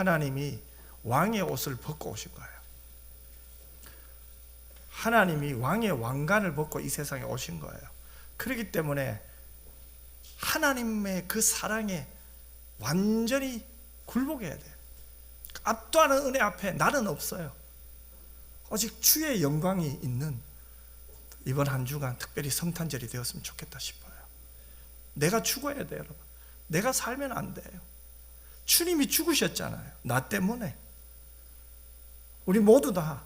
하나님이 왕의 옷을 벗고 오신 거예요. 하나님이 왕의 왕관을 벗고 이 세상에 오신 거예요. 그렇기 때문에 하나님의 그 사랑에 완전히 굴복해야 돼요. 압도하는 은혜 앞에 나는 없어요. 오직 주의 영광이 있는 이번 한 주간 특별히 성탄절이 되었으면 좋겠다 싶어요. 내가 죽어야 돼요, 여러분. 내가 살면 안 돼요. 주님이 죽으셨잖아요. 나 때문에. 우리 모두 다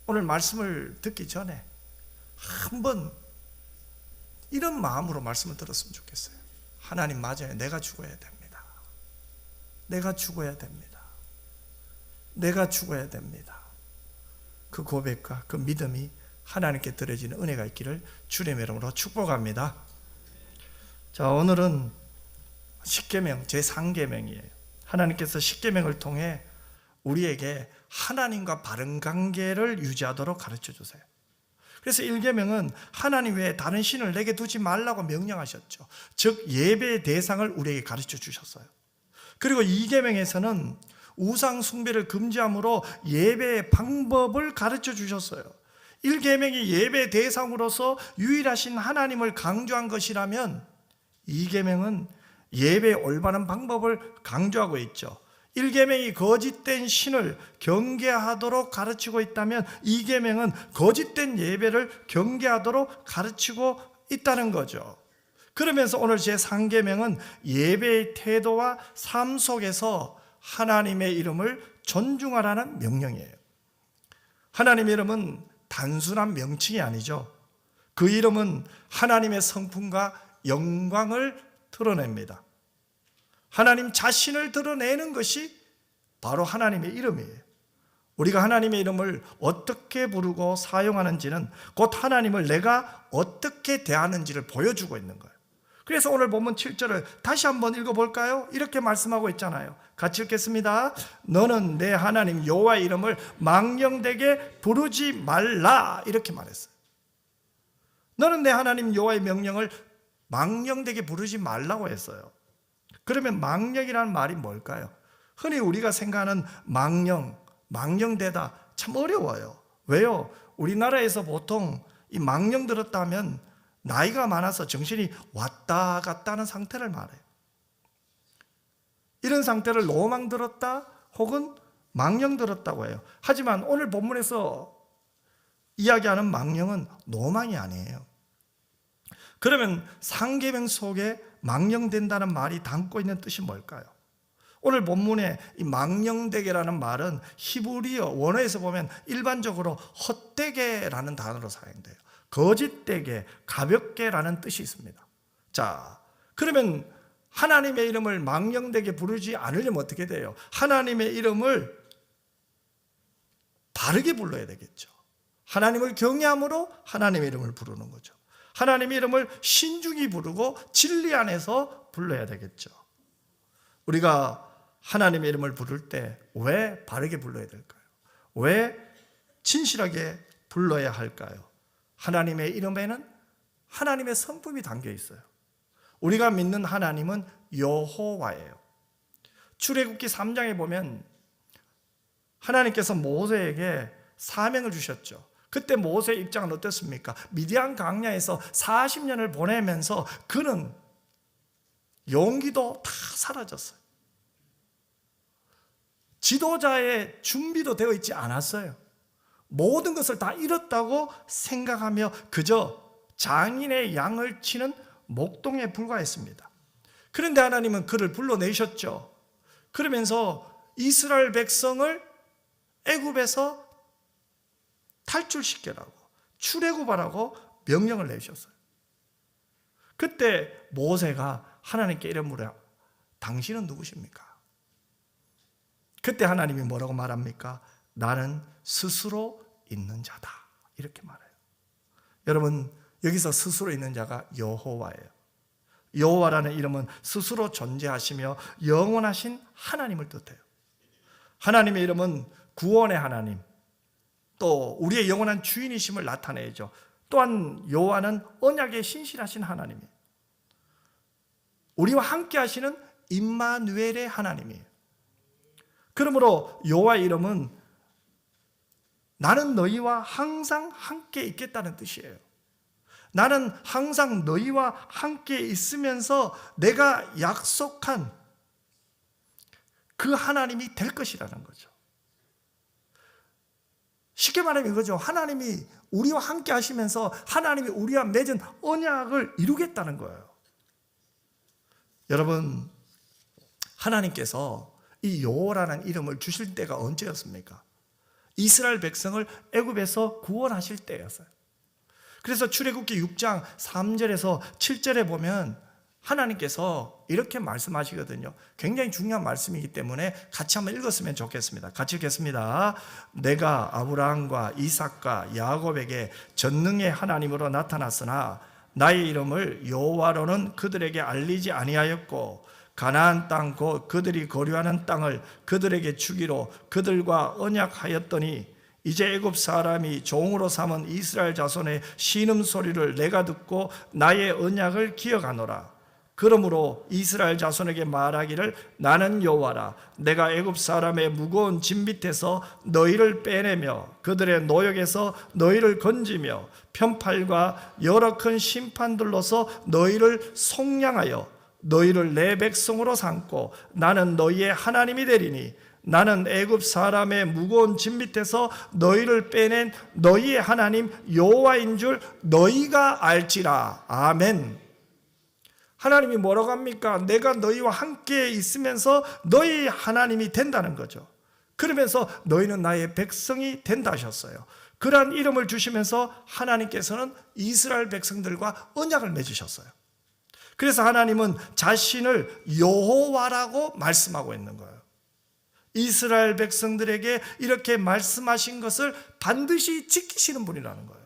오늘 말씀을 듣기 전에 한번 이런 마음으로 말씀을 들었으면 좋겠어요. 하나님 맞아요. 내가 죽어야 됩니다. 내가 죽어야 됩니다. 내가 죽어야 됩니다. 그 고백과 그 믿음이 하나님께 드려지는 은혜가 있기를 주님의 이름으로 축복합니다. 자, 오늘은 십계명 제3계명이에요. 하나님께서 십계명을 통해 우리에게 하나님과 바른 관계를 유지하도록 가르쳐 주세요. 그래서 1계명은 하나님 외에 다른 신을 내게 두지 말라고 명령하셨죠. 즉 예배의 대상을 우리에게 가르쳐 주셨어요. 그리고 2계명에서는 우상 숭배를 금지함으로 예배의 방법을 가르쳐 주셨어요. 1계명이 예배의 대상으로서 유일하신 하나님을 강조한 것이라면 2계명은 예배의 올바른 방법을 강조하고 있죠. 1계명이 거짓된 신을 경계하도록 가르치고 있다면 2계명은 거짓된 예배를 경계하도록 가르치고 있다는 거죠. 그러면서 오늘 제3계명은 예배의 태도와 삶 속에서 하나님의 이름을 존중하라는 명령이에요. 하나님의 이름은 단순한 명칭이 아니죠. 그 이름은 하나님의 성품과 영광을 드러냅니다. 하나님 자신을 드러내는 것이 바로 하나님의 이름이에요. 우리가 하나님의 이름을 어떻게 부르고 사용하는지는 곧 하나님을 내가 어떻게 대하는지를 보여주고 있는 거예요. 그래서 오늘 본문 7절을 다시 한번 읽어볼까요? 이렇게 말씀하고 있잖아요. 같이 읽겠습니다. 너는 내 하나님 여호와의 이름을 망령되게 부르지 말라, 이렇게 말했어요. 너는 내 하나님 여호와의 명령을 망령되게 부르지 말라고 했어요. 그러면 망령이라는 말이 뭘까요? 흔히 우리가 생각하는 망령되다 참 어려워요. 왜요? 우리나라에서 보통 이 망령 들었다 하면 나이가 많아서 정신이 왔다 갔다 하는 상태를 말해요. 이런 상태를 노망 들었다 혹은 망령 들었다고 해요. 하지만 오늘 본문에서 이야기하는 망령은 노망이 아니에요. 그러면 상계명 속에 망령된다는 말이 담고 있는 뜻이 뭘까요? 오늘 본문에 이 망령되게라는 말은 히브리어 원어에서 보면 일반적으로 헛되게라는 단어로 사용돼요. 거짓되게, 가볍게라는 뜻이 있습니다. 자, 그러면 하나님의 이름을 망령되게 부르지 않으려면 어떻게 돼요? 하나님의 이름을 바르게 불러야 되겠죠. 하나님을 경외함으로 하나님의 이름을 부르는 거죠. 하나님의 이름을 신중히 부르고 진리 안에서 불러야 되겠죠. 우리가 하나님의 이름을 부를 때 왜 바르게 불러야 될까요? 왜 진실하게 불러야 할까요? 하나님의 이름에는 하나님의 성품이 담겨 있어요. 우리가 믿는 하나님은 여호와예요. 출애굽기 3장에 보면 하나님께서 모세에게 사명을 주셨죠. 그때 모세의 입장은 어땠습니까? 미디안 광야에서 40년을 보내면서 그는 용기도 다 사라졌어요. 지도자의 준비도 되어 있지 않았어요. 모든 것을 다 잃었다고 생각하며 그저 장인의 양을 치는 목동에 불과했습니다. 그런데 하나님은 그를 불러내셨죠. 그러면서 이스라엘 백성을 애굽에서 탈출시키라고, 출애굽하라고 명령을 내셨어요. 그때 모세가 하나님께 이런 물어요. 당신은 누구십니까? 그때 하나님이 뭐라고 말합니까? 나는 스스로 있는 자다, 이렇게 말해요. 여러분, 여기서 스스로 있는 자가 여호와예요. 여호와라는 이름은 스스로 존재하시며 영원하신 하나님을 뜻해요. 하나님의 이름은 구원의 하나님, 또 우리의 영원한 주인이심을 나타내죠. 또한 여호와는 언약에 신실하신 하나님이에요. 우리와 함께 하시는 임마누엘의 하나님이에요. 그러므로 여호와의 이름은 나는 너희와 항상 함께 있겠다는 뜻이에요. 나는 항상 너희와 함께 있으면서 내가 약속한 그 하나님이 될 것이라는 거죠. 쉽게 말하면 이거죠. 하나님이 우리와 함께 하시면서 하나님이 우리와 맺은 언약을 이루겠다는 거예요. 여러분, 하나님께서 이 여호와라는 이름을 주실 때가 언제였습니까? 이스라엘 백성을 애굽에서 구원하실 때였어요. 그래서 출애굽기 6장 3절에서 7절에 보면 하나님께서 이렇게 말씀하시거든요. 굉장히 중요한 말씀이기 때문에 같이 한번 읽었으면 좋겠습니다. 같이 읽겠습니다. 내가 아브라함과 이삭과 야곱에게 전능의 하나님으로 나타났으나 나의 이름을 여호와로는 그들에게 알리지 아니하였고 가나안 땅 곧 그들이 거류하는 땅을 그들에게 주기로 그들과 언약하였더니 이제 애굽 사람이 종으로 삼은 이스라엘 자손의 신음소리를 내가 듣고 나의 언약을 기억하노라. 그러므로 이스라엘 자손에게 말하기를 나는 여호와라. 내가 애굽 사람의 무거운 짐 밑에서 너희를 빼내며 그들의 노역에서 너희를 건지며 편팔과 여러 큰 심판들로서 너희를 속량하여 너희를 내 백성으로 삼고 나는 너희의 하나님이 되리니 나는 애굽 사람의 무거운 짐 밑에서 너희를 빼낸 너희의 하나님 여호와인 줄 너희가 알지라. 아멘. 하나님이 뭐라고 합니까? 내가 너희와 함께 있으면서 너희 하나님이 된다는 거죠. 그러면서 너희는 나의 백성이 된다 하셨어요. 그러한 이름을 주시면서 하나님께서는 이스라엘 백성들과 언약을 맺으셨어요. 그래서 하나님은 자신을 여호와라고 말씀하고 있는 거예요. 이스라엘 백성들에게 이렇게 말씀하신 것을 반드시 지키시는 분이라는 거예요.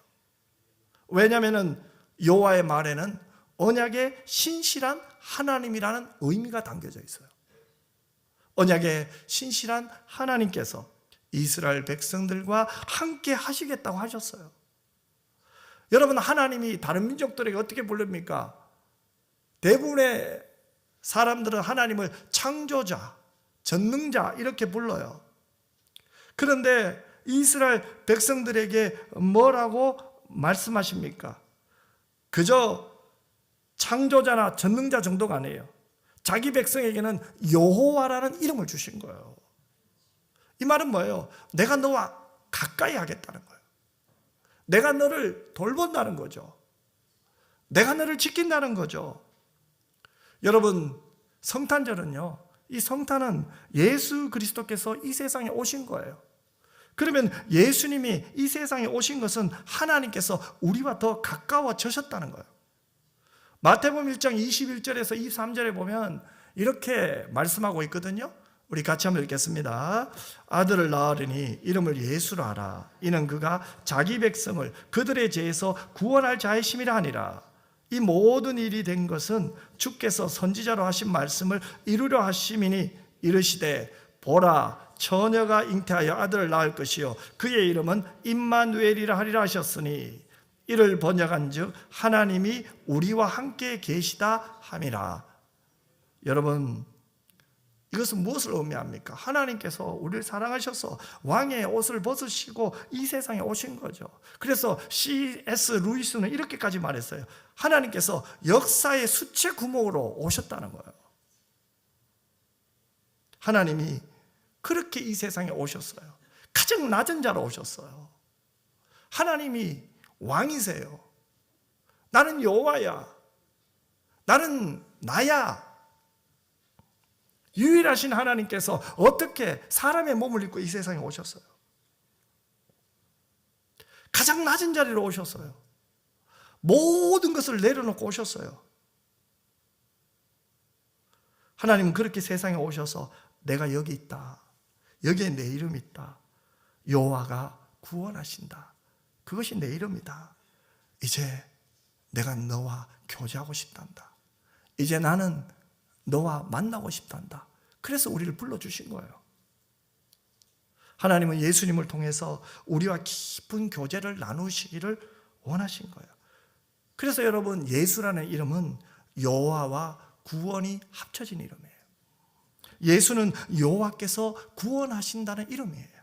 왜냐하면 여호와의 말에는 언약의 신실한 하나님이라는 의미가 담겨져 있어요. 언약의 신실한 하나님께서 이스라엘 백성들과 함께 하시겠다고 하셨어요. 여러분, 하나님이 다른 민족들에게 어떻게 부릅니까? 대부분의 사람들은 하나님을 창조자, 전능자 이렇게 불러요. 그런데 이스라엘 백성들에게 뭐라고 말씀하십니까? 그저 창조자나 전능자 정도가 아니에요. 자기 백성에게는 여호와라는 이름을 주신 거예요. 이 말은 뭐예요? 내가 너와 가까이 하겠다는 거예요. 내가 너를 돌본다는 거죠. 내가 너를 지킨다는 거죠. 여러분, 성탄절은요, 이 성탄은 예수 그리스도께서 이 세상에 오신 거예요. 그러면 예수님이 이 세상에 오신 것은 하나님께서 우리와 더 가까워지셨다는 거예요. 마태복음 1장 21절에서 23절에 보면 이렇게 말씀하고 있거든요. 우리 같이 한번 읽겠습니다. 아들을 낳으리니 이름을 예수로 하라. 이는 그가 자기 백성을 그들의 죄에서 구원할 자의 심이라 하니라. 이 모든 일이 된 것은 주께서 선지자로 하신 말씀을 이루려 하심이니 이르시되 보라 처녀가 잉태하여 아들을 낳을 것이요 그의 이름은 임마누엘이라 하리라 하셨으니 이를 번역한즉 하나님이 우리와 함께 계시다 함이라. 여러분, 이것은 무엇을 의미합니까? 하나님께서 우리를 사랑하셔서 왕의 옷을 벗으시고 이 세상에 오신 거죠. 그래서 C.S. 루이스는 이렇게까지 말했어요. 하나님께서 역사의 수채 구멍으로 오셨다는 거예요. 하나님이 그렇게 이 세상에 오셨어요. 가장 낮은 자로 오셨어요. 하나님이 왕이세요. 나는 여호와야. 나는 나야. 유일하신 하나님께서 어떻게 사람의 몸을 입고 이 세상에 오셨어요? 가장 낮은 자리로 오셨어요. 모든 것을 내려놓고 오셨어요. 하나님은 그렇게 세상에 오셔서 내가 여기 있다. 여기에 내 이름이 있다. 여호와가 구원하신다. 그것이 내 이름이다. 이제 내가 너와 교제하고 싶단다. 이제 나는 너와 만나고 싶단다. 그래서 우리를 불러주신 거예요. 하나님은 예수님을 통해서 우리와 깊은 교제를 나누시기를 원하신 거예요. 그래서 여러분, 예수라는 이름은 여호와와 구원이 합쳐진 이름이에요. 예수는 여호와께서 구원하신다는 이름이에요.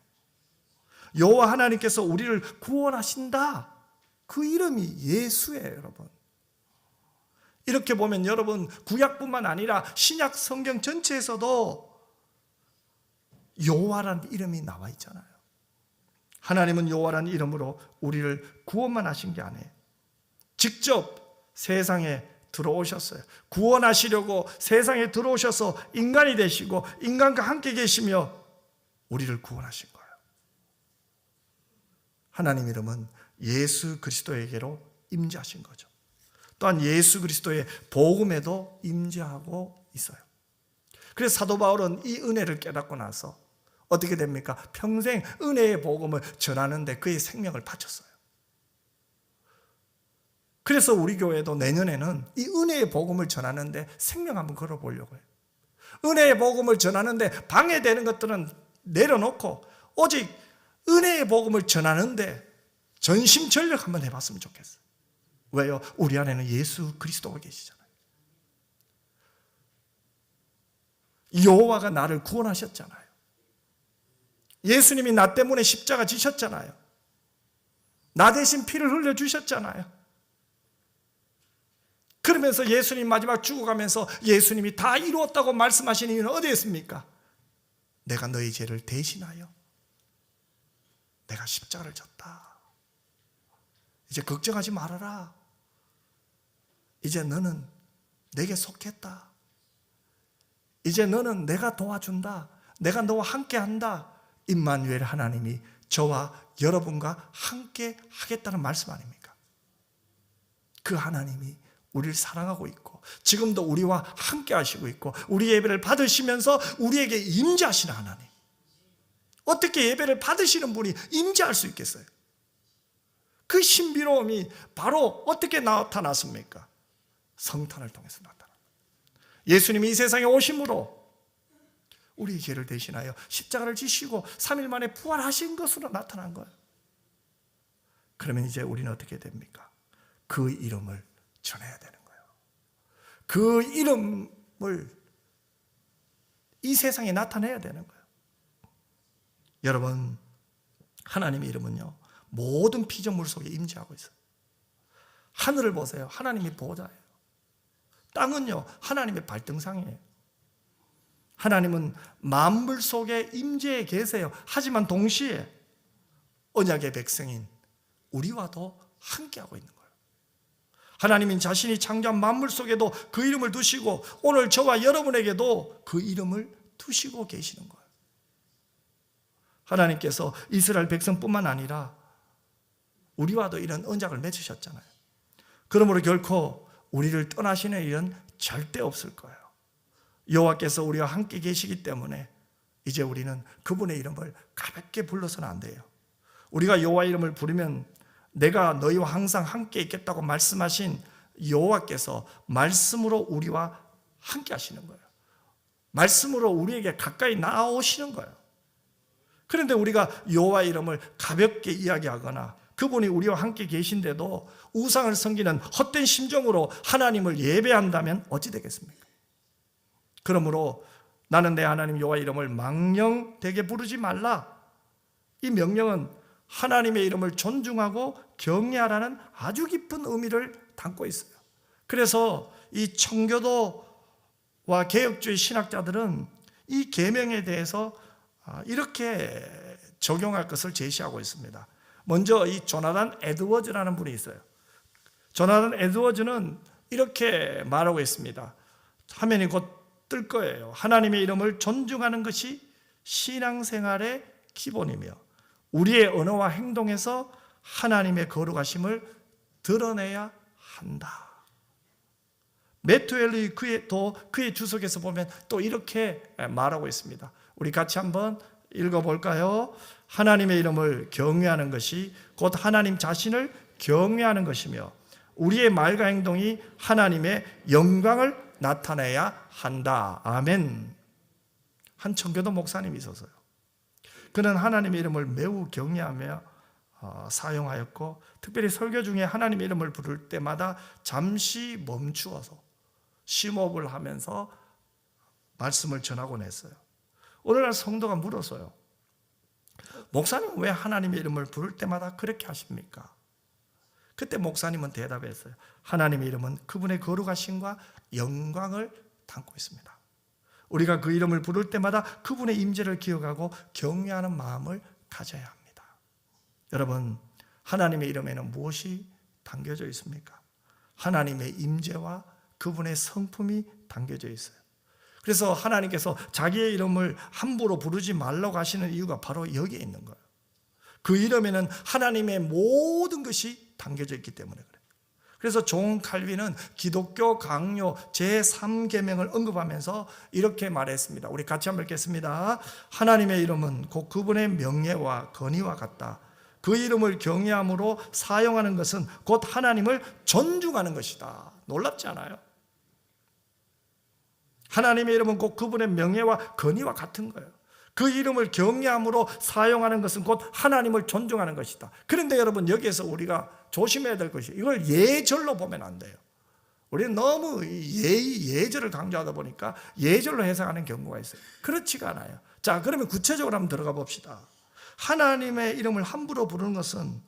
여호와 하나님께서 우리를 구원하신다. 그 이름이 예수예요, 여러분. 이렇게 보면 여러분, 구약뿐만 아니라 신약 성경 전체에서도 여호와라는 이름이 나와 있잖아요. 하나님은 여호와라는 이름으로 우리를 구원만 하신 게 아니에요. 직접 세상에 들어오셨어요. 구원하시려고 세상에 들어오셔서 인간이 되시고 인간과 함께 계시며 우리를 구원하신 거예요. 하나님 이름은 예수 그리스도에게로 임재하신 거죠. 또한 예수 그리스도의 복음에도 임재하고 있어요. 그래서 사도 바울은 이 은혜를 깨닫고 나서 어떻게 됩니까? 평생 은혜의 복음을 전하는데 그의 생명을 바쳤어요. 그래서 우리 교회도 내년에는 이 은혜의 복음을 전하는데 생명 한번 걸어보려고 해요. 은혜의 복음을 전하는데 방해되는 것들은 내려놓고 오직 은혜의 복음을 전하는데 전심전력 한번 해봤으면 좋겠어요. 왜요? 우리 안에는 예수 그리스도가 계시잖아요. 여호와가 나를 구원하셨잖아요. 예수님이 나 때문에 십자가 지셨잖아요. 나 대신 피를 흘려주셨잖아요. 그러면서 예수님 마지막 죽어가면서 예수님이 다 이루었다고 말씀하신 이유는 어디에 있습니까? 내가 너희 죄를 대신하여 내가 십자가를 졌다. 이제 걱정하지 말아라. 이제 너는 내게 속했다. 이제 너는 내가 도와준다. 내가 너와 함께한다. 임마누엘 하나님이 저와 여러분과 함께 하겠다는 말씀 아닙니까? 그 하나님이 우리를 사랑하고 있고 지금도 우리와 함께 하시고 있고 우리 예배를 받으시면서 우리에게 임재하시는 하나님. 어떻게 예배를 받으시는 분이 임재할 수 있겠어요? 그 신비로움이 바로 어떻게 나타났습니까? 성탄을 통해서 나타납니다. 예수님이 이 세상에 오심으로 우리의 죄를 대신하여 십자가를 지시고 3일 만에 부활하신 것으로 나타난 거예요. 그러면 이제 우리는 어떻게 됩니까? 그 이름을 전해야 되는 거예요. 그 이름을 이 세상에 나타내야 되는 거예요. 여러분, 하나님의 이름은요 모든 피조물 속에 임재하고 있어요. 하늘을 보세요. 하나님이 보호자예요. 땅은요 하나님의 발등상이에요. 하나님은 만물 속에 임재해 계세요. 하지만 동시에 언약의 백성인 우리와도 함께하고 있는 거예요. 하나님은 자신이 창조한 만물 속에도 그 이름을 두시고 오늘 저와 여러분에게도 그 이름을 두시고 계시는 거예요. 하나님께서 이스라엘 백성뿐만 아니라 우리와도 이런 언약을 맺으셨잖아요. 그러므로 결코 우리를 떠나시는 일은 절대 없을 거예요. 여호와께서 우리와 함께 계시기 때문에 이제 우리는 그분의 이름을 가볍게 불러서는 안 돼요. 우리가 여호와 이름을 부르면 내가 너희와 항상 함께 있겠다고 말씀하신 여호와께서 말씀으로 우리와 함께 하시는 거예요. 말씀으로 우리에게 가까이 나오시는 거예요. 그런데 우리가 여호와 이름을 가볍게 이야기하거나 그분이 우리와 함께 계신데도 우상을 섬기는 헛된 심정으로 하나님을 예배한다면 어찌 되겠습니까? 그러므로 나는 내 하나님 여호와 이름을 망령되게 부르지 말라. 이 명령은 하나님의 이름을 존중하고 경외하라는 아주 깊은 의미를 담고 있어요. 그래서 이 청교도와 개혁주의 신학자들은 이 계명에 대해서 이렇게 적용할 것을 제시하고 있습니다. 먼저 이 조나단 에드워즈라는 분이 있어요. 조나단 에드워즈는 이렇게 말하고 있습니다. 화면이 곧 뜰 거예요. 하나님의 이름을 존중하는 것이 신앙생활의 기본이며 우리의 언어와 행동에서 하나님의 거룩하심을 드러내야 한다. 매튜엘의 그의 주석에서 보면 또 이렇게 말하고 있습니다. 우리 같이 한번 읽어볼까요? 하나님의 이름을 경외하는 것이 곧 하나님 자신을 경외하는 것이며 우리의 말과 행동이 하나님의 영광을 나타내야 한다. 아멘. 한 청교도 목사님이 있었어요. 그는 하나님의 이름을 매우 경외하며 사용하였고 특별히 설교 중에 하나님의 이름을 부를 때마다 잠시 멈추어서 심호흡을 하면서 말씀을 전하곤 했어요. 오늘날 성도가 물었어요. 목사님 왜 하나님의 이름을 부를 때마다 그렇게 하십니까? 그때 목사님은 대답했어요. 하나님의 이름은 그분의 거룩하심과 영광을 담고 있습니다. 우리가 그 이름을 부를 때마다 그분의 임재를 기억하고 경외하는 마음을 가져야 합니다. 여러분, 하나님의 이름에는 무엇이 담겨져 있습니까? 하나님의 임재와 그분의 성품이 담겨져 있어요. 그래서 하나님께서 자기의 이름을 함부로 부르지 말라고 하시는 이유가 바로 여기에 있는 거예요. 그 이름에는 하나님의 모든 것이 담겨져 있기 때문에 그래요. 그래서 존 칼빈은 기독교 강요 제3계명을 언급하면서 이렇게 말했습니다. 우리 같이 한번 읽겠습니다. 하나님의 이름은 곧 그분의 명예와 권위와 같다. 그 이름을 경외함으로 사용하는 것은 곧 하나님을 존중하는 것이다. 놀랍지 않아요? 하나님의 이름은 곧 그분의 명예와 권위와 같은 거예요. 그 이름을 경외함으로 사용하는 것은 곧 하나님을 존중하는 것이다. 그런데 여러분, 여기에서 우리가 조심해야 될 것이, 이걸 예절로 보면 안 돼요. 우리는 너무 예절을 강조하다 보니까 예절로 해석하는 경우가 있어요. 그렇지가 않아요. 자, 그러면 구체적으로 한번 들어가 봅시다. 하나님의 이름을 함부로 부르는 것은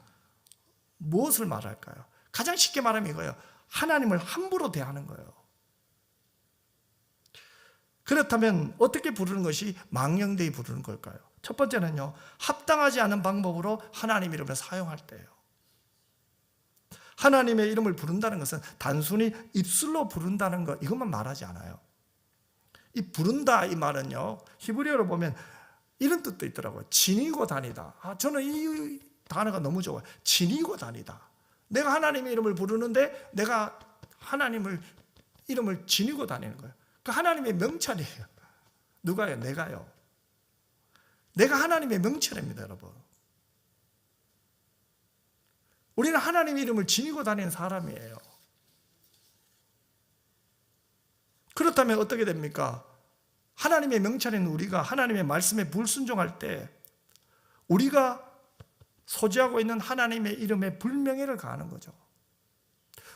무엇을 말할까요? 가장 쉽게 말하면 이거예요. 하나님을 함부로 대하는 거예요. 그렇다면 어떻게 부르는 것이 망령되이 부르는 걸까요? 첫 번째는요, 합당하지 않은 방법으로 하나님 이름을 사용할 때예요. 하나님의 이름을 부른다는 것은 단순히 입술로 부른다는 것, 이것만 말하지 않아요. 이 부른다 이 말은요, 히브리어로 보면 이런 뜻도 있더라고요. 지니고 다니다. 저는 이 단어가 너무 좋아요. 지니고 다니다. 내가 하나님의 이름을 부르는데 내가 하나님을 이름을 지니고 다니는 거예요. 그 하나님의 명찰이에요. 누가요? 내가요. 내가 하나님의 명찰입니다, 여러분. 우리는 하나님의 이름을 지니고 다니는 사람이에요. 그렇다면 어떻게 됩니까? 하나님의 명찰인 우리가 하나님의 말씀에 불순종할 때 우리가 소지하고 있는 하나님의 이름에 불명예를 가하는 거죠.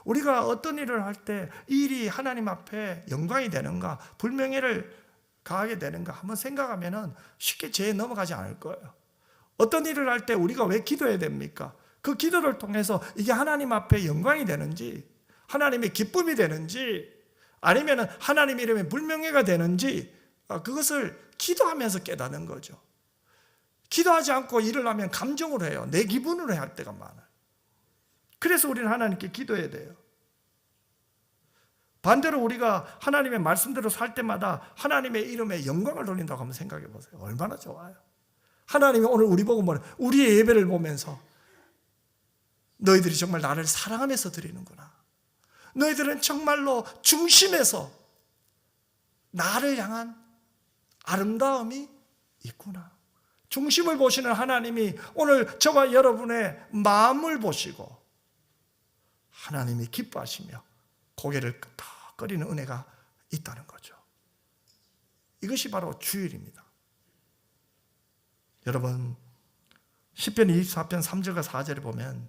우리가 어떤 일을 할 때 이 일이 하나님 앞에 영광이 되는가, 불명예를 가하게 되는가 한번 생각하면 쉽게 죄에 넘어가지 않을 거예요. 어떤 일을 할 때 우리가 왜 기도해야 됩니까? 그 기도를 통해서 이게 하나님 앞에 영광이 되는지, 하나님의 기쁨이 되는지, 아니면 하나님 이름에 불명예가 되는지, 그것을 기도하면서 깨닫는 거죠. 기도하지 않고 일을 하면 감정으로 해요. 내 기분으로 할 때가 많아요. 그래서 우리는 하나님께 기도해야 돼요. 반대로 우리가 하나님의 말씀대로 살 때마다 하나님의 이름에 영광을 돌린다고 한번 생각해 보세요. 얼마나 좋아요. 하나님이 오늘 우리 보고 뭐래? 우리의 예배를 보면서 너희들이 정말 나를 사랑하면서 드리는구나. 너희들은 정말로 중심에서 나를 향한 아름다움이 있구나. 중심을 보시는 하나님이 오늘 저와 여러분의 마음을 보시고 하나님이 기뻐하시며 고개를 끄덕거리는 은혜가 있다는 거죠. 이것이 바로 주일입니다. 여러분, 시편 24편 3절과 4절에 보면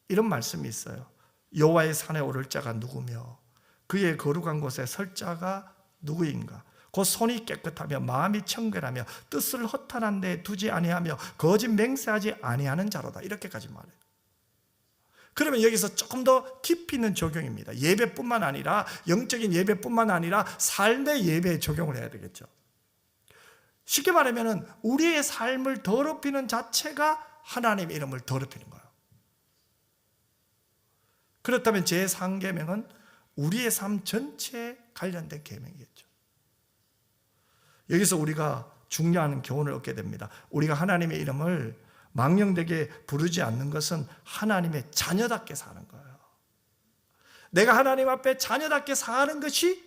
이런 말씀이 있어요. 여호와의 산에 오를 자가 누구며 그의 거룩한 곳에 설 자가 누구인가? 곧 손이 깨끗하며 마음이 청결하며 뜻을 허탄한 데 두지 아니하며 거짓 맹세하지 아니하는 자로다. 이렇게까지 말해요. 그러면 여기서 조금 더 깊이 있는 적용입니다. 예배뿐만 아니라, 영적인 예배뿐만 아니라 삶의 예배에 적용을 해야 되겠죠. 쉽게 말하면 우리의 삶을 더럽히는 자체가 하나님의 이름을 더럽히는 거예요. 그렇다면 제3계명은 우리의 삶 전체에 관련된 계명이겠죠. 여기서 우리가 중요한 교훈을 얻게 됩니다. 우리가 하나님의 이름을 망령되게 부르지 않는 것은 하나님의 자녀답게 사는 거예요. 내가 하나님 앞에 자녀답게 사는 것이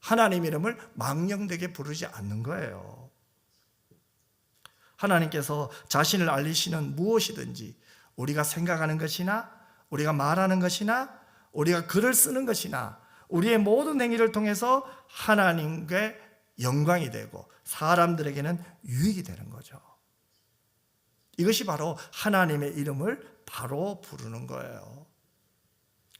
하나님 이름을 망령되게 부르지 않는 거예요. 하나님께서 자신을 알리시는 무엇이든지 우리가 생각하는 것이나 우리가 말하는 것이나 우리가 글을 쓰는 것이나 우리의 모든 행위를 통해서 하나님께 영광이 되고 사람들에게는 유익이 되는 거죠. 이것이 바로 하나님의 이름을 바로 부르는 거예요.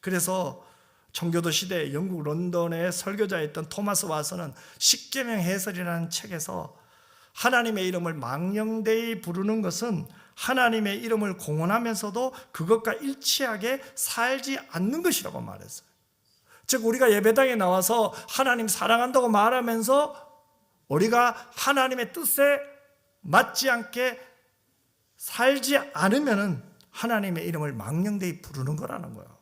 그래서 청교도 시대 영국 런던의 설교자였던 토마스 와서는 십계명 해설이라는 책에서 하나님의 이름을 망령되이 부르는 것은 하나님의 이름을 공언하면서도 그것과 일치하게 살지 않는 것이라고 말했어요. 즉 우리가 예배당에 나와서 하나님 사랑한다고 말하면서 우리가 하나님의 뜻에 맞지 않게 살지 않으면 하나님의 이름을 망령되이 부르는 거라는 거예요.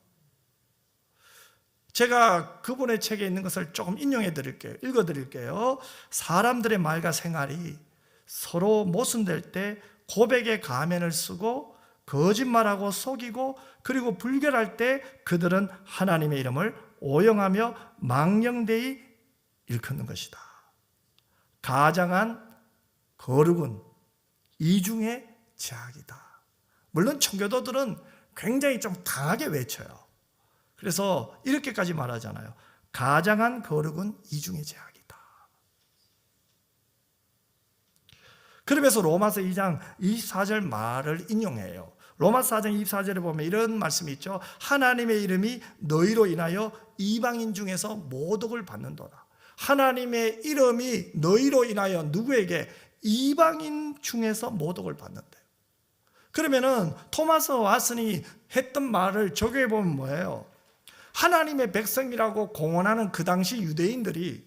제가 그분의 책에 있는 것을 조금 인용해 드릴게요. 읽어 드릴게요. 사람들의 말과 생활이 서로 모순될 때 고백의 가면을 쓰고 거짓말하고 속이고 그리고 불결할 때 그들은 하나님의 이름을 오용하며 망령되이 일컫는 것이다. 가장한 거룩은 이중의 제약이다. 물론 청교도들은 굉장히 좀 강하게 외쳐요. 그래서 이렇게까지 말하잖아요. 가장한 거룩은 이중의 제약이다. 그러면서 로마서 2장 24절 말을 인용해요. 로마서 4장 24절에 보면 이런 말씀이 있죠. 하나님의 이름이 너희로 인하여 이방인 중에서 모독을 받는도다. 하나님의 이름이 너희로 인하여 누구에게? 이방인 중에서 모독을 받는대요. 그러면은 토마스 왓슨이 했던 말을 적용해 보면 뭐예요? 하나님의 백성이라고 공언하는 그 당시 유대인들이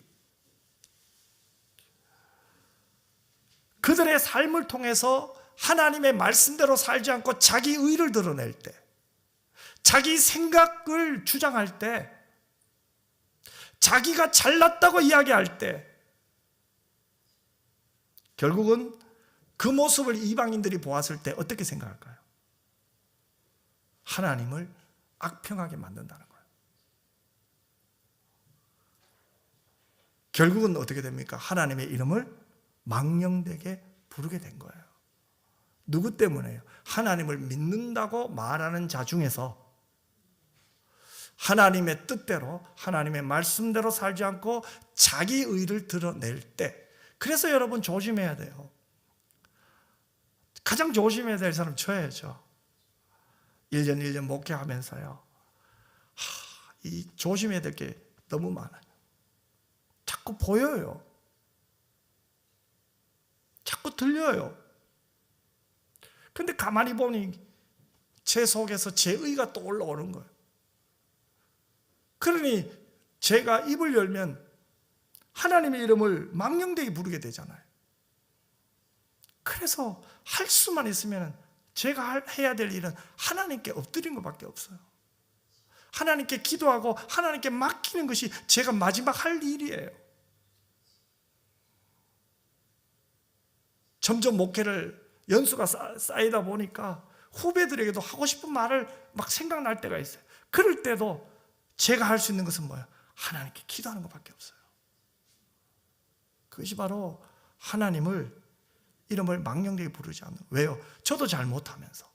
그들의 삶을 통해서 하나님의 말씀대로 살지 않고 자기 의를 드러낼 때, 자기 생각을 주장할 때, 자기가 잘났다고 이야기할 때 결국은 그 모습을 이방인들이 보았을 때 어떻게 생각할까요? 하나님을 악평하게 만든다는 거예요. 결국은 어떻게 됩니까? 하나님의 이름을 망령되게 부르게 된 거예요. 누구 때문에요? 하나님을 믿는다고 말하는 자 중에서 하나님의 뜻대로 하나님의 말씀대로 살지 않고 자기 의를 드러낼 때, 그래서 여러분 조심해야 돼요. 가장 조심해야 될 사람 저예요. 1년 1년 목회하면서요. 이 조심해야 될 게 너무 많아요. 자꾸 보여요. 자꾸 들려요. 근데 가만히 보니 제 속에서 제 의가 또 올라오는 거예요. 그러니 제가 입을 열면 하나님의 이름을 망령되게 부르게 되잖아요. 그래서 할 수만 있으면 제가 해야 될 일은 하나님께 엎드린 것밖에 없어요. 하나님께 기도하고 하나님께 맡기는 것이 제가 마지막 할 일이에요. 점점 목회를 연수가 쌓이다 보니까 후배들에게도 하고 싶은 말을 막 생각날 때가 있어요. 그럴 때도 제가 할 수 있는 것은 뭐예요? 하나님께 기도하는 것밖에 없어요. 그것이 바로 하나님을 이름을 망령되게 부르지 않는. 왜요? 저도 잘 못하면서,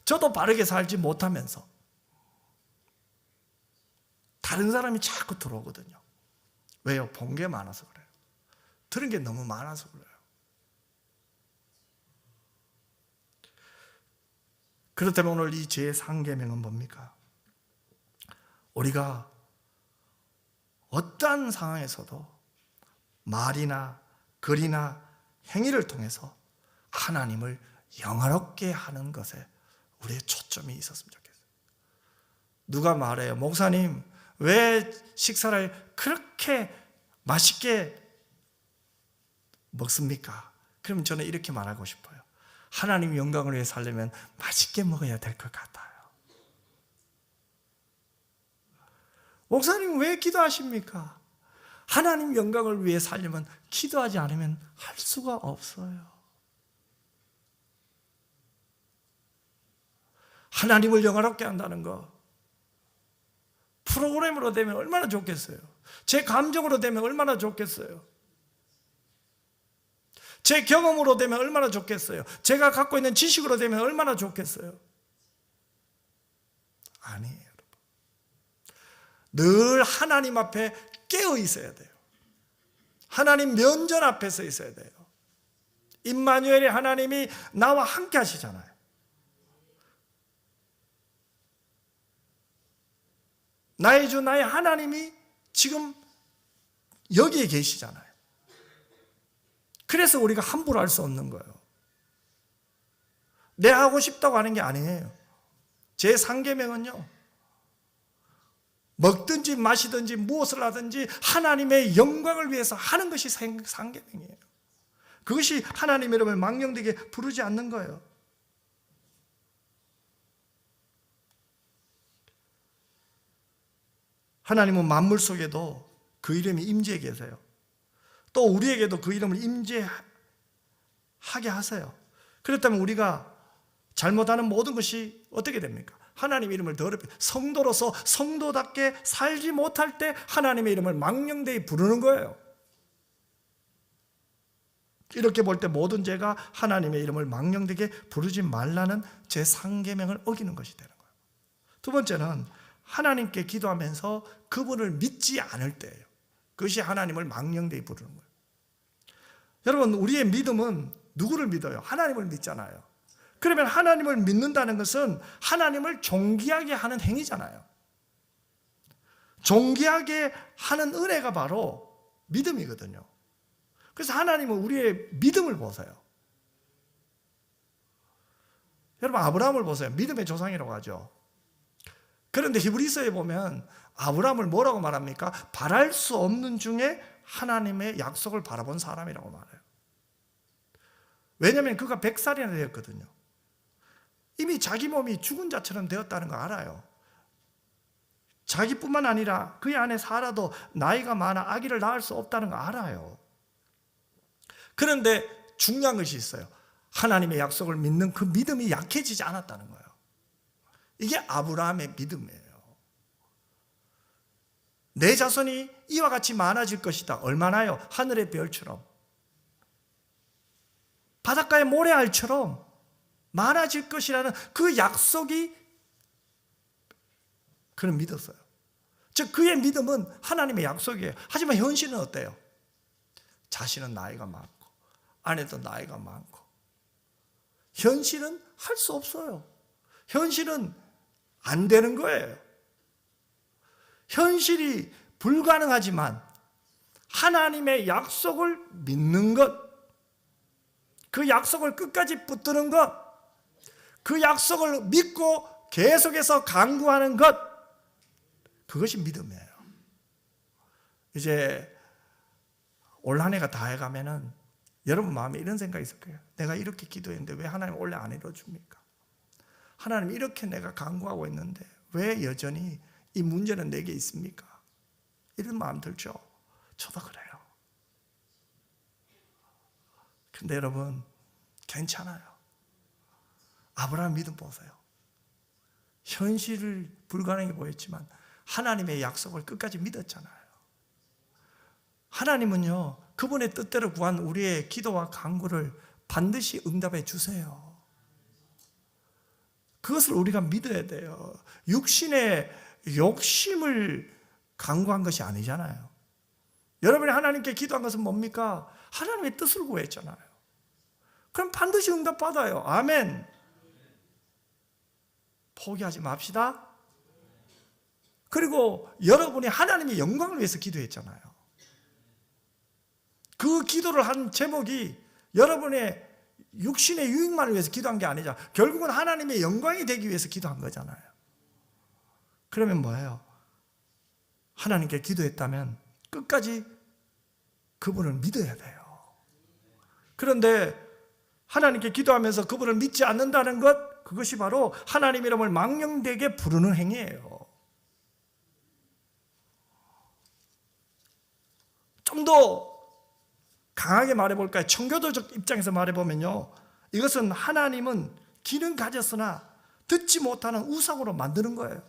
저도 바르게 살지 못하면서 다른 사람이 자꾸 들어오거든요. 왜요? 본 게 많아서 그래요. 들은 게 너무 많아서 그래요. 그렇다면 오늘 이 제3계명은 뭡니까? 우리가 어떠한 상황에서도 말이나 글이나 행위를 통해서 하나님을 영화롭게 하는 것에 우리의 초점이 있었으면 좋겠어요. 누가 말해요? 목사님, 왜 식사를 그렇게 맛있게 먹습니까? 그럼 저는 이렇게 말하고 싶어요. 하나님 영광을 위해 살려면 맛있게 먹어야 될 것 같아요. 목사님 왜 기도하십니까? 하나님 영광을 위해 살려면 기도하지 않으면 할 수가 없어요. 하나님을 영화롭게 한다는 거 프로그램으로 되면 얼마나 좋겠어요. 제 감정으로 되면 얼마나 좋겠어요. 제 경험으로 되면 얼마나 좋겠어요. 제가 갖고 있는 지식으로 되면 얼마나 좋겠어요. 아니에요, 여러분. 늘 하나님 앞에 깨어 있어야 돼요. 하나님 면전 앞에 서 있어야 돼요. 임마누엘의 하나님이 나와 함께 하시잖아요. 나의 주 나의 하나님이 지금 여기에 계시잖아요. 그래서 우리가 함부로 할 수 없는 거예요. 내 하고 싶다고 하는 게 아니에요. 제 상계명은요, 먹든지 마시든지 무엇을 하든지 하나님의 영광을 위해서 하는 것이 상계명이에요. 그것이 하나님의 이름을 망령되게 부르지 않는 거예요. 하나님은 만물 속에도 그 이름이 임재해 계세요. 또 우리에게도 그 이름을 임재하게 하세요. 그렇다면 우리가 잘못하는 모든 것이 어떻게 됩니까? 하나님 이름을 더럽히, 성도로서 성도답게 살지 못할 때 하나님의 이름을 망령되이 부르는 거예요. 이렇게 볼 때 모든 죄가 하나님의 이름을 망령되게 부르지 말라는 제 상계명을 어기는 것이 되는 거예요. 두 번째는 하나님께 기도하면서 그분을 믿지 않을 때예요. 그것이 하나님을 망령되이 부르는 거예요. 여러분, 우리의 믿음은 누구를 믿어요? 하나님을 믿잖아요. 그러면 하나님을 믿는다는 것은 하나님을 존귀하게 하는 행위잖아요. 존귀하게 하는 은혜가 바로 믿음이거든요. 그래서 하나님은 우리의 믿음을 보세요. 여러분, 아브라함을 보세요. 믿음의 조상이라고 하죠. 그런데 히브리서에 보면 아브라함을 뭐라고 말합니까? 바랄 수 없는 중에 하나님의 약속을 바라본 사람이라고 말해요. 왜냐하면 그가 100살이나 되었거든요. 이미 자기 몸이 죽은 자처럼 되었다는 거 알아요. 자기뿐만 아니라 그의 아내 사라도 나이가 많아 아기를 낳을 수 없다는 거 알아요. 그런데 중요한 것이 있어요. 하나님의 약속을 믿는 그 믿음이 약해지지 않았다는 거예요. 이게 아브라함의 믿음이에요. 내 자손이 이와 같이 많아질 것이다. 얼마나요? 하늘의 별처럼, 바닷가의 모래알처럼 많아질 것이라는 그 약속이 그는 믿었어요. 즉 그의 믿음은 하나님의 약속이에요. 하지만 현실은 어때요? 자신은 나이가 많고 아내도 나이가 많고, 현실은 할 수 없어요. 현실은 안 되는 거예요. 현실이 불가능하지만 하나님의 약속을 믿는 것, 그 약속을 끝까지 붙드는 것, 그 약속을 믿고 계속해서 간구하는 것, 그것이 믿음이에요. 이제 올 한 해가 다 해가면은 여러분 마음에 이런 생각이 있을 거예요. 내가 이렇게 기도했는데 왜 하나님 원래 안 이뤄줍니까? 하나님 이렇게 내가 간구하고 있는데 왜 여전히 이 문제는 내게 있습니까? 이런 마음 들죠. 저도 그래요. 근데 여러분, 괜찮아요. 아브라함 믿음 보세요. 현실을 불가능해 보였지만 하나님의 약속을 끝까지 믿었잖아요. 하나님은요, 그분의 뜻대로 구한 우리의 기도와 간구를 반드시 응답해 주세요. 그것을 우리가 믿어야 돼요. 육신의 욕심을 간구한 것이 아니잖아요. 여러분이 하나님께 기도한 것은 뭡니까? 하나님의 뜻을 구했잖아요. 그럼 반드시 응답받아요. 아멘. 포기하지 맙시다. 그리고 여러분이 하나님의 영광을 위해서 기도했잖아요. 그 기도를 한 제목이 여러분의 육신의 유익만을 위해서 기도한 게 아니죠. 결국은 하나님의 영광이 되기 위해서 기도한 거잖아요. 그러면 뭐예요? 하나님께 기도했다면 끝까지 그분을 믿어야 돼요. 그런데 하나님께 기도하면서 그분을 믿지 않는다는 것, 그것이 바로 하나님 이름을 망령되게 부르는 행위예요. 좀 더 강하게 말해볼까요? 청교도적 입장에서 말해보면요, 이것은 하나님은 귀는 가졌으나 듣지 못하는 우상으로 만드는 거예요.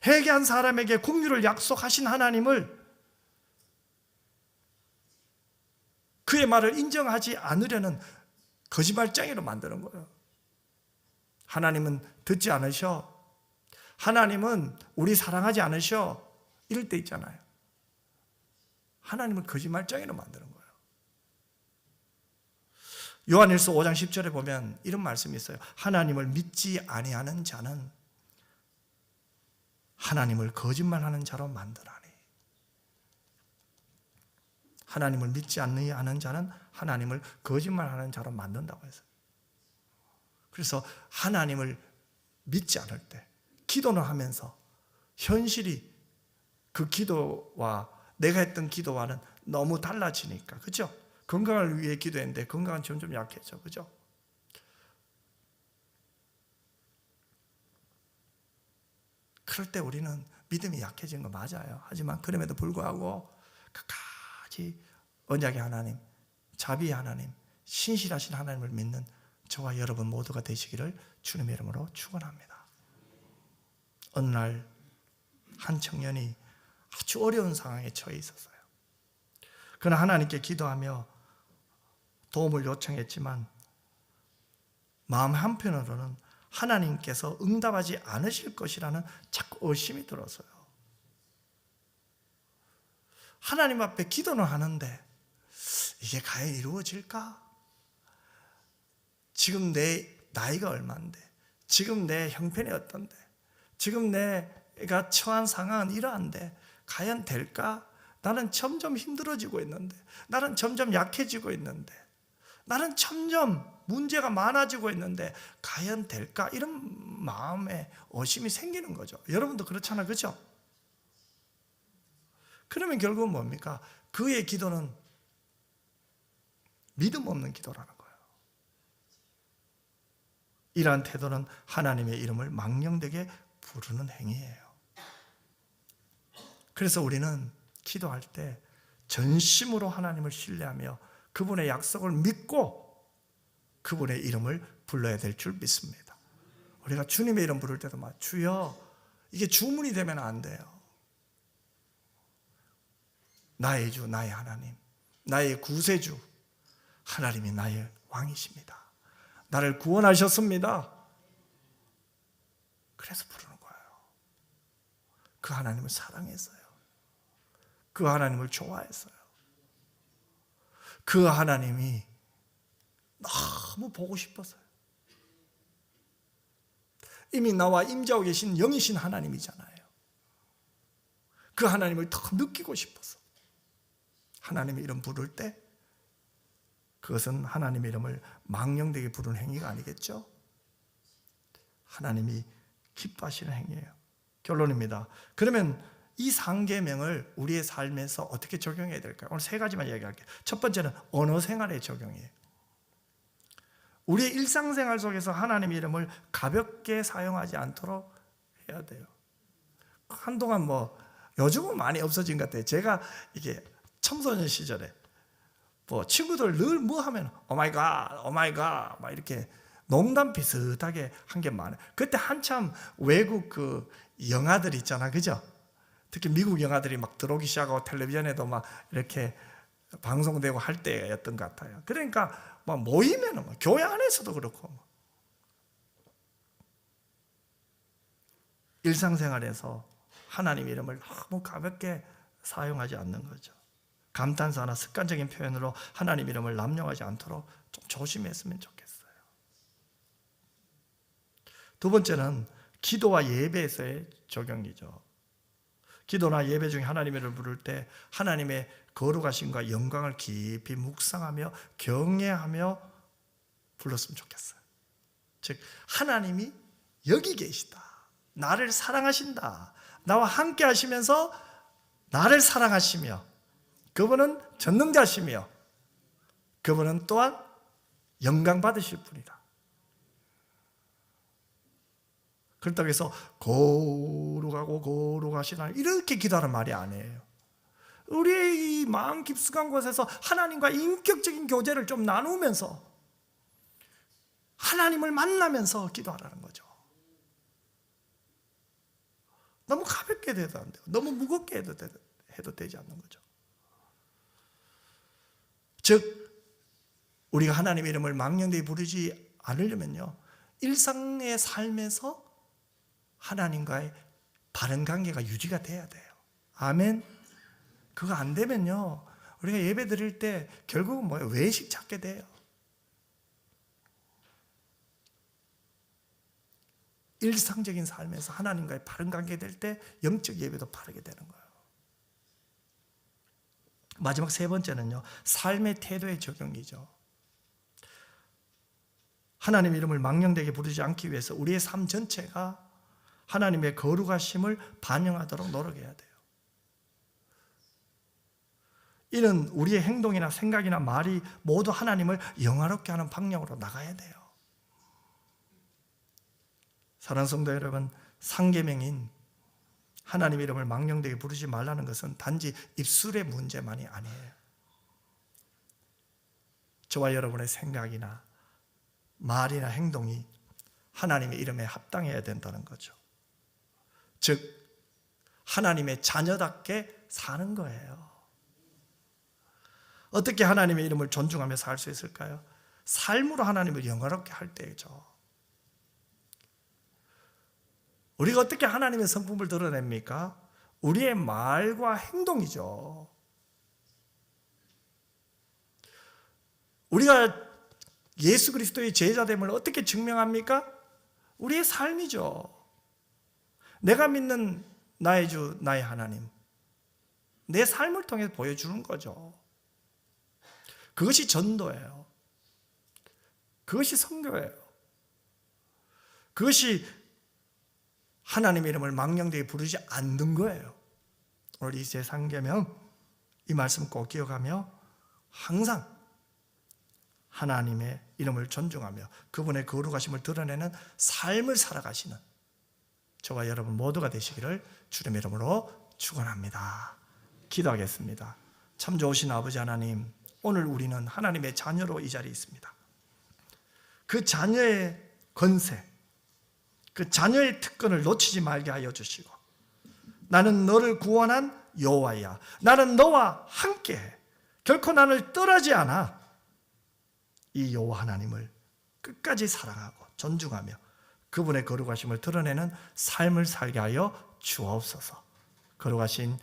회개한 사람에게 긍휼을 약속하신 하나님을, 그의 말을 인정하지 않으려는 거짓말쟁이로 만드는 거예요. 하나님은 듣지 않으셔, 하나님은 우리 사랑하지 않으셔, 이럴 때 있잖아요. 하나님을 거짓말쟁이로 만드는 거예요. 요한일서 5장 10절에 보면 이런 말씀이 있어요. 하나님을 믿지 아니하는 자는 하나님을 거짓말하는 자로 만드나니. 하나님을 믿지 않는 자는 하나님을 거짓말하는 자로 만든다고 했어요. 그래서 하나님을 믿지 않을 때 기도는 하면서 현실이 그 기도와 내가 했던 기도와는 너무 달라지니까, 그죠? 건강을 위해 기도했는데 건강은 점점 약해져, 그죠? 그럴 때 우리는 믿음이 약해진 거 맞아요. 하지만 그럼에도 불구하고 끝까지 언약의 하나님, 자비의 하나님, 신실하신 하나님을 믿는 저와 여러분 모두가 되시기를 주님의 이름으로 축원합니다. 어느 날 한 청년이 아주 어려운 상황에 처해 있었어요. 그러나 하나님께 기도하며 도움을 요청했지만 마음 한편으로는 하나님께서 응답하지 않으실 것이라는 자꾸 의심이 들었어요. 하나님 앞에 기도는 하는데 이게 과연 이루어질까? 지금 내 나이가 얼마인데, 지금 내 형편이 어떤데, 지금 내가 처한 상황은 이러한데 과연 될까? 나는 점점 힘들어지고 있는데, 나는 점점 약해지고 있는데, 나는 점점 문제가 많아지고 있는데 과연 될까? 이런 마음에 의심이 생기는 거죠. 여러분도 그렇잖아요, 그렇죠? 그러면 결국은 뭡니까? 그의 기도는 믿음 없는 기도라는 거예요. 이러한 태도는 하나님의 이름을 망령되게 부르는 행위예요. 그래서 우리는 기도할 때 전심으로 하나님을 신뢰하며 그분의 약속을 믿고 그분의 이름을 불러야 될 줄 믿습니다. 우리가 주님의 이름 부를 때도 막 주여, 이게 주문이 되면 안 돼요. 나의 주, 나의 하나님, 나의 구세주, 하나님이 나의 왕이십니다. 나를 구원하셨습니다. 그래서 부르는 거예요. 그 하나님을 사랑했어요. 그 하나님을 좋아했어요. 그 하나님이 너무 보고 싶었어요. 이미 나와 임재하고 계신 영이신 하나님이잖아요. 그 하나님을 더 느끼고 싶어서 하나님의 이름 부를 때 그것은 하나님의 이름을 망령되게 부르는 행위가 아니겠죠? 하나님이 기뻐하시는 행위예요. 결론입니다. 그러면 이 상계명을 우리의 삶에서 어떻게 적용해야 될까요? 오늘 세 가지만 이야기할게요. 첫 번째는 언어 생활의 적용이에요. 우리의 일상생활 속에서 하나님의 이름을 가볍게 사용하지 않도록 해야 돼요. 한동안 요즘은 많이 없어진 것 같아요. 제가 이게 청소년 시절에 친구들 늘 하면 오마이갓, 오마이갓 막 이렇게 농담 비슷하게 한 게 많아요. 그때 한참 외국 그 영화들 있잖아, 그죠? 특히 미국 영화들이 막 들어오기 시작하고 텔레비전에도 막 이렇게 방송되고 할 때였던 것 같아요. 그러니까 모이면은 교회 안에서도 그렇고 일상생활에서 하나님 이름을 너무 가볍게 사용하지 않는 거죠. 감탄사나 습관적인 표현으로 하나님 이름을 남용하지 않도록 좀 조심했으면 좋겠어요. 두 번째는 기도와 예배에서의 적용이죠. 기도나 예배 중에 하나님의 이름을 부를 때 하나님의 거룩하심과 영광을 깊이 묵상하며 경외하며 불렀으면 좋겠어요. 즉 하나님이 여기 계시다, 나를 사랑하신다, 나와 함께 하시면서 나를 사랑하시며 그분은 전능자시며 그분은 또한 영광 받으실 분이다. 그렇다고 해서 거룩하고 거룩하시나 이렇게 기도하는 말이 아니에요. 우리의 이 마음 깊숙한 곳에서 하나님과 인격적인 교제를 좀 나누면서 하나님을 만나면서 기도하라는 거죠. 너무 가볍게 해도 안 돼요. 너무 무겁게 해도 되지 않는 거죠. 즉 우리가 하나님의 이름을 망령되이 부르지 않으려면요, 일상의 삶에서 하나님과의 바른 관계가 유지가 돼야 돼요. 아멘. 그거 안 되면요, 우리가 예배 드릴 때 결국은 외식 찾게 돼요. 일상적인 삶에서 하나님과의 바른 관계 될 때 영적 예배도 바르게 되는 거예요. 마지막 세 번째는요, 삶의 태도의 적용이죠. 하나님 이름을 망령되게 부르지 않기 위해서 우리의 삶 전체가 하나님의 거룩하심을 반영하도록 노력해야 돼요. 이는 우리의 행동이나 생각이나 말이 모두 하나님을 영화롭게 하는 방향으로 나가야 돼요. 사랑하는 성도 여러분, 상계명인 하나님 이름을 망령되게 부르지 말라는 것은 단지 입술의 문제만이 아니에요. 저와 여러분의 생각이나 말이나 행동이 하나님의 이름에 합당해야 된다는 거죠. 즉 하나님의 자녀답게 사는 거예요. 어떻게 하나님의 이름을 존중하며 살 수 있을까요? 삶으로 하나님을 영화롭게 할 때죠. 우리가 어떻게 하나님의 성품을 드러냅니까? 우리의 말과 행동이죠. 우리가 예수 그리스도의 제자됨을 어떻게 증명합니까? 우리의 삶이죠. 내가 믿는 나의 주, 나의 하나님, 내 삶을 통해 보여주는 거죠. 그것이 전도예요. 그것이 선교예요. 그것이 하나님의 이름을 망령되게 부르지 않는 거예요. 오늘 이 제3계명 이 말씀 꼭 기억하며 항상 하나님의 이름을 존중하며 그분의 거룩하심을 드러내는 삶을 살아가시는 저와 여러분 모두가 되시기를 주님의 이름으로 축원합니다. 기도하겠습니다. 참 좋으신 아버지 하나님, 오늘 우리는 하나님의 자녀로 이 자리에 있습니다. 그 자녀의 권세, 그 자녀의 특권을 놓치지 말게 하여 주시고, 나는 너를 구원한 여호와야, 나는 너와 함께 결코 나를 떠나지 않아, 이 여호와 하나님을 끝까지 사랑하고 존중하며 그분의 거룩하심을 드러내는 삶을 살게 하여 주옵소서. 거룩하신